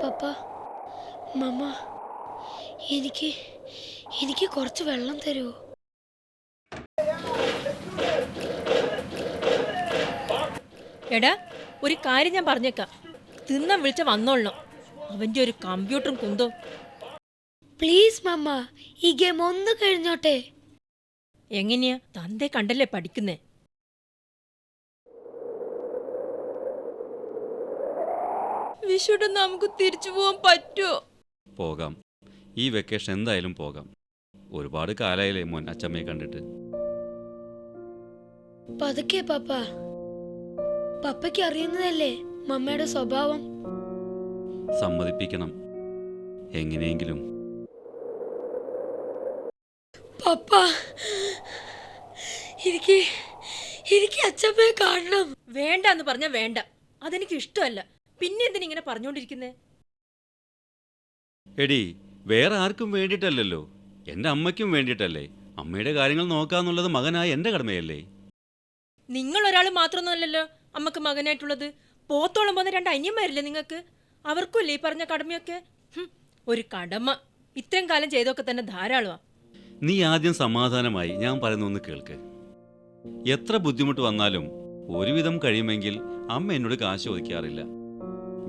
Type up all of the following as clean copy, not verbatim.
പപ്പ, മമ്മ, എനിക്ക് എനിക്ക് കുറച്ച് വെള്ളം തരുമോ? എടാ, ഒരു കാര്യം ഞാൻ പറഞ്ഞേക്കാം. തിന്നാൻ വിളിച്ച വന്നോളണം. അവന്റെ ഒരു കമ്പ്യൂട്ടറും കുന്തോ. പ്ലീസ് മമ്മ, ഈ ഗെയിം ഒന്ന് കഴിഞ്ഞോട്ടെ. എങ്ങനെയാ തന്റെ കണ്ടല്ലേ പഠിക്കുന്നേ? വിഷുടെ നമുക്ക് തിരിച്ചു പോകാൻ പറ്റുമോ? പോകാം. ഈ വെക്കേഷൻ എന്തായാലും പോകാം. ഒരുപാട് കാലായില്ലേ മോൻ അച്ചമ്മയെ കണ്ടിട്ട്. പതുക്കെ പപ്പ. പപ്പയ്ക്ക് അറിയുന്നതല്ലേ മമ്മയുടെ സ്വഭാവം. സമ്മതിപ്പിക്കണം എങ്ങനെയെങ്കിലും. പപ്പ, എനിക്ക് എനിക്ക് അച്ഛമ്മയെ കാണണം. വേണ്ട എന്ന് പറഞ്ഞാ വേണ്ട. അതെനിക്ക് ഇഷ്ടമല്ല. പിന്നെ എന്തിനിങ്ങനെ പറഞ്ഞോണ്ടിരിക്കുന്നേ? എടി, വേറെ ആർക്കും വേണ്ടിയിട്ടല്ലല്ലോ, എൻ്റെ അമ്മയ്ക്കും വേണ്ടിയിട്ടല്ലേ. അമ്മയുടെ കാര്യങ്ങൾ നോക്കാന്നുള്ളത് മകനായ എൻ്റെ കടമയല്ലേ. നിങ്ങൾ ഒരാൾ മാത്രമൊന്നുമല്ലല്ലോ അമ്മക്ക് മകനായിട്ടുള്ളത്. പോത്തോളം പോകുന്ന രണ്ട് അനിയന്മാരില്ലേ നിങ്ങൾക്ക്? അവർക്കുമല്ലേ ഈ പറഞ്ഞ കടമയൊക്കെ? ഒരു കടമ ഇത്രയും കാലം ചെയ്തൊക്കെ തന്നെ ധാരാളമാ. നീ ആദ്യം സമാധാനമായി ഞാൻ പറയുന്നൊന്ന് കേൾക്ക്. എത്ര ബുദ്ധിമുട്ട് വന്നാലും ഒരുവിധം കഴിയുമെങ്കിൽ അമ്മ എന്നോട് കാശ് ചോദിക്കാറില്ല.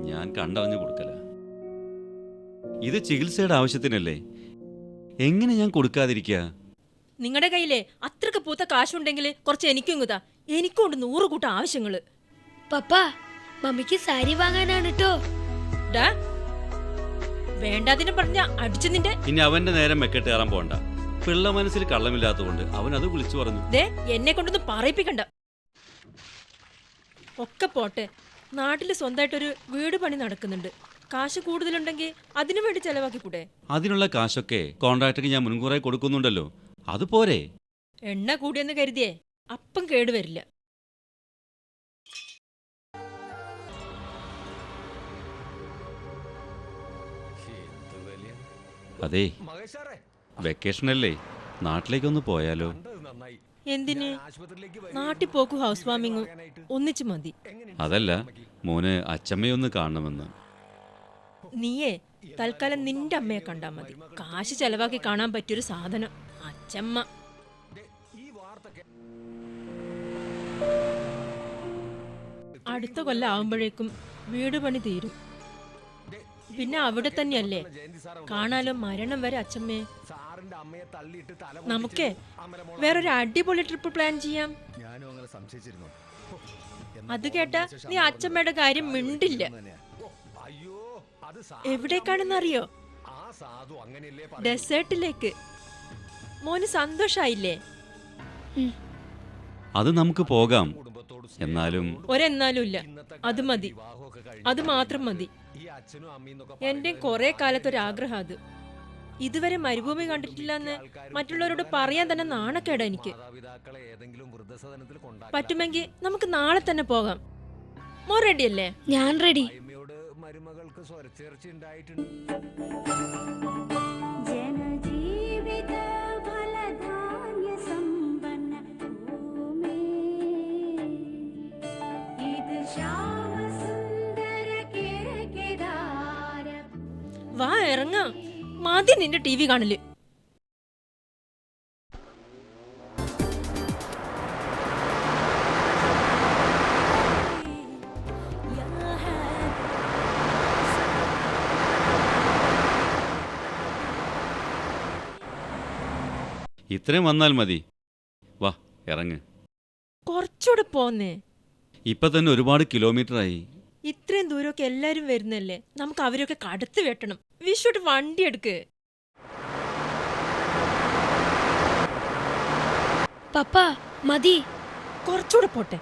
ഞാൻ കണ്ടറിഞ്ഞു കൊടുക്കല. ഇത് ചികിത്സയുടെ ആവശ്യത്തിനല്ലേ, എങ്ങനെ ഞാൻ കൊടുക്കാതിരിക്കുക? നിങ്ങളുടെ കയ്യിലെ അത്രക്ക് പൂത്ത കാശുണ്ടെങ്കിൽ കുറച്ച് എനിക്കും കുതാ. എനിക്കും ഉണ്ട് 100 കൂട്ടം ആവശ്യങ്ങള്. പപ്പ, മമ്മിക്ക് സാരി വാങ്ങാനാണ് കേട്ടോ. വേണ്ടാതിനും പറഞ്ഞ അടിച്ചു നിന്റെ. ഇനി അവന്റെ നേരം മെക്കെട്ട് കയറാൻ പോണ്ട. പിള്ള മനസ്സിൽ കള്ളമില്ലാത്തതുകൊണ്ട് അവൻ അത് വിളിച്ചു പറഞ്ഞു. ദേ, എന്നെ കൊണ്ടൊന്നും പറയിപ്പിക്കണ്ട. ഒക്കെ പോട്ടെ, നാട്ടില് സ്വന്തമായിട്ടൊരു വീട് പണി നടക്കുന്നുണ്ട്. കാശ് കൂടുതലുണ്ടെങ്കിൽ അതിനു വേണ്ടി ചെലവാക്കിക്കൂടെ? അതിനുള്ള കാശൊക്കെ കോൺട്രാക്ടർക്ക് ഞാൻ മുൻകൂറായി കൊടുക്കുന്നുണ്ടല്ലോ, അതുപോരെ? എണ്ണ കൂടിയെന്ന് കരുതിയേ അപ്പം കേടുവരില്ല. അതെ, വെക്കേഷനല്ലേ, നാട്ടിലേക്കൊന്ന് പോയാലോ? എന്തിന്? നാട്ടിൽ പോക്കും ഹൗസ് വാമിങ്ങും ഒന്നിച്ചു മതി. അതല്ല, മോന് അച്ചമ്മയൊന്ന് കാണണമെന്ന്. നീയേ തൽക്കാലം നിന്റെ അമ്മയെ കണ്ടാ മതി. കാശ് ചെലവാക്കി കാണാൻ പറ്റിയൊരു സാധനം അച്ചമ്മ. അടുത്ത കൊല്ലം ആവുമ്പോഴേക്കും വീട് പണി തീരും. പിന്നെ അവിടെ തന്നെയല്ലേ കാണാലോ മരണം വരെ അച്ചമ്മയെ. നമുക്കേ വേറൊരു അടിപൊളി ട്രിപ്പ് പ്ലാൻ ചെയ്യാം. അത് കേട്ടാ നീ അച്ചമ്മയുടെ കാര്യം മിണ്ടില്ല. എവിടേക്കാണെന്നറിയോ? ഡെസേർട്ടിലേക്ക്. മോന് സന്തോഷായില്ലേ? അത് നമുക്ക് പോകാം. എന്നാലും ഒരെന്നാലും ഇല്ല. അത് മതി, അത് മാത്രം മതി. എന്റെ കുറെ കാലത്തൊരാഗ്രഹം അത്. ഇതുവരെ മരുഭൂമി കണ്ടിട്ടില്ലെന്ന് മറ്റുള്ളവരോട് പറയാൻ തന്നെ നാണക്കേടാ എനിക്ക്. പറ്റുമെങ്കിൽ നമുക്ക് നാളെ തന്നെ പോകാം. മോൻ റെഡിയല്ലേ? ഞാൻ റെഡി. വാ, ഇറങ്ങാം. മതി നിന്റെ TV കാണല്. ഇത്രയും വന്നാൽ മതി. വാ, ഇറങ്ങ്. കുറച്ചുകൂടെ പോന്നേ. ഇപ്പൊ തന്നെ ഒരുപാട് കിലോമീറ്ററായി. ഇത്രയും ദൂരമൊക്കെ എല്ലാരും വരുന്നല്ലേ, നമുക്ക് അവരൊക്കെ കടത്തി വെട്ടണം. വിഷുട്ട് വണ്ടി എടുക്ക്. പപ്പ, മതി. കുറച്ചുകൂടെ പോട്ടെ.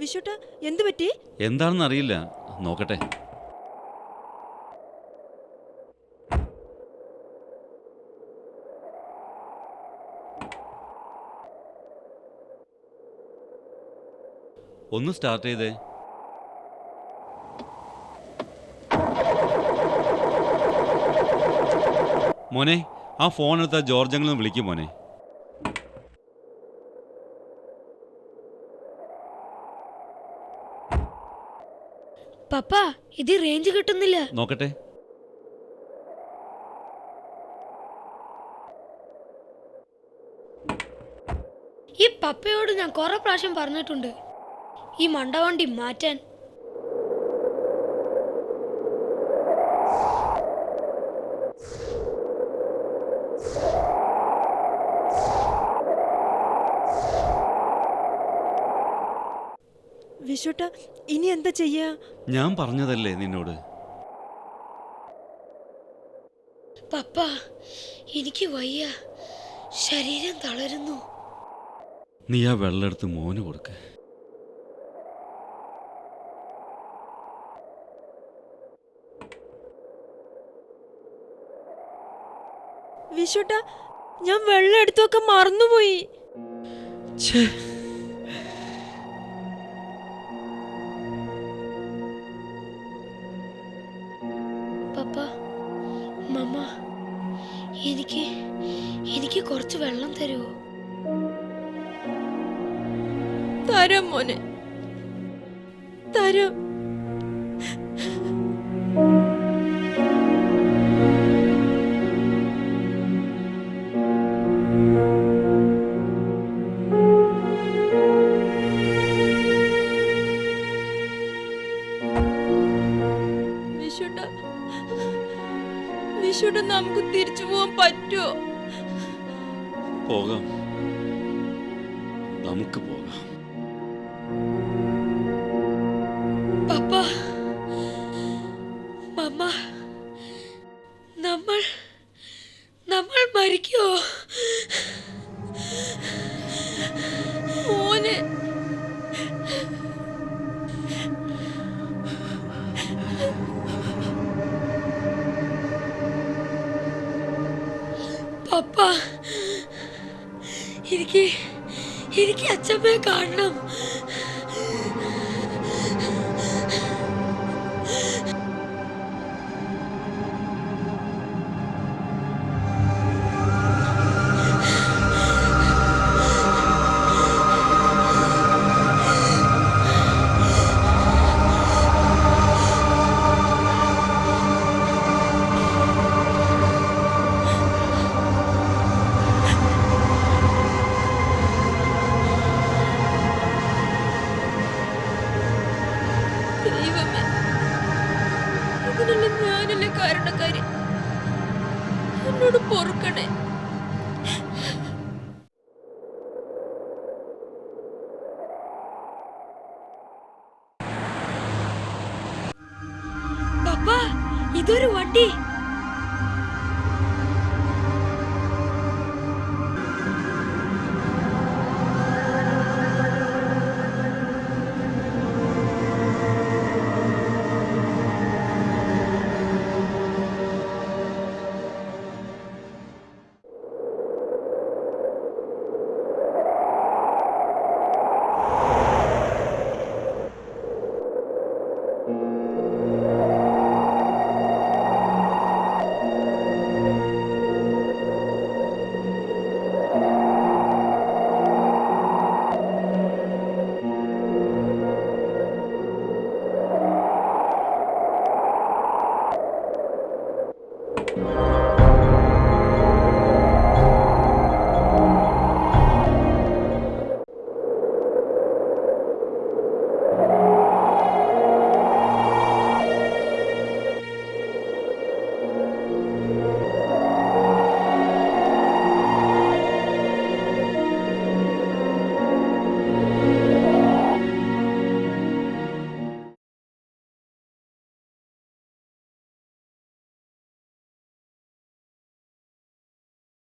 വിഷുട്ട് എന്തു പറ്റി? എന്താണെന്ന് അറിയില്ല, നോക്കട്ടെ. ഒന്ന് സ്റ്റാർട്ട് ചെയ്തേ. മോനെ, ആ ഫോൺ എടുത്ത ജോർജങ്ങളൊന്ന് വിളിക്കും മോനെ. പപ്പ, ഇത് റേഞ്ച് കിട്ടുന്നില്ല. നോക്കട്ടെ. ഈ പപ്പയോട് ഞാൻ കുറെ പ്രാവശ്യം പറഞ്ഞിട്ടുണ്ട് ഈ മണ്ടവണ്ടി മാറ്റാൻ. വിശുട്ട, ഇനി എന്താ ചെയ്യാ? ഞാൻ പറഞ്ഞതല്ലേ നിന്നോട്. പപ്പ, എനിക്ക് വയ്യ, ശരീരം തളരുന്നു. നീ ആ വെള്ളം എടുത്ത് മോന് കൊടുക്ക. വിശുട്ട, ഞാൻ വെള്ളം എടുത്തൊക്കെ മറന്നുപോയി. പപ്പ, മമ്മ, എനിക്ക് കുറച്ച് വെള്ളം തരുമോ? തരാം മോനെ, തരാം. വിശുട്ട, നമുക്ക് തിരിച്ചു പോകാൻ പറ്റുമോ? പോകാം, നമുക്ക് പോകാം. പപ്പ, മമ്മ, നമ്മൾ മരിക്കോ? മോനെ, പപ്പ, എനിക്ക് അച്ഛമ്മയെ കാണണം. ദൈവമേ, ഇതിനെല്ലാം ഞാനല്ലേ കാരണക്കാരി. എന്നോട് പൊറുക്കണേ. പപ്പ, ഇതൊരു വണ്ടി.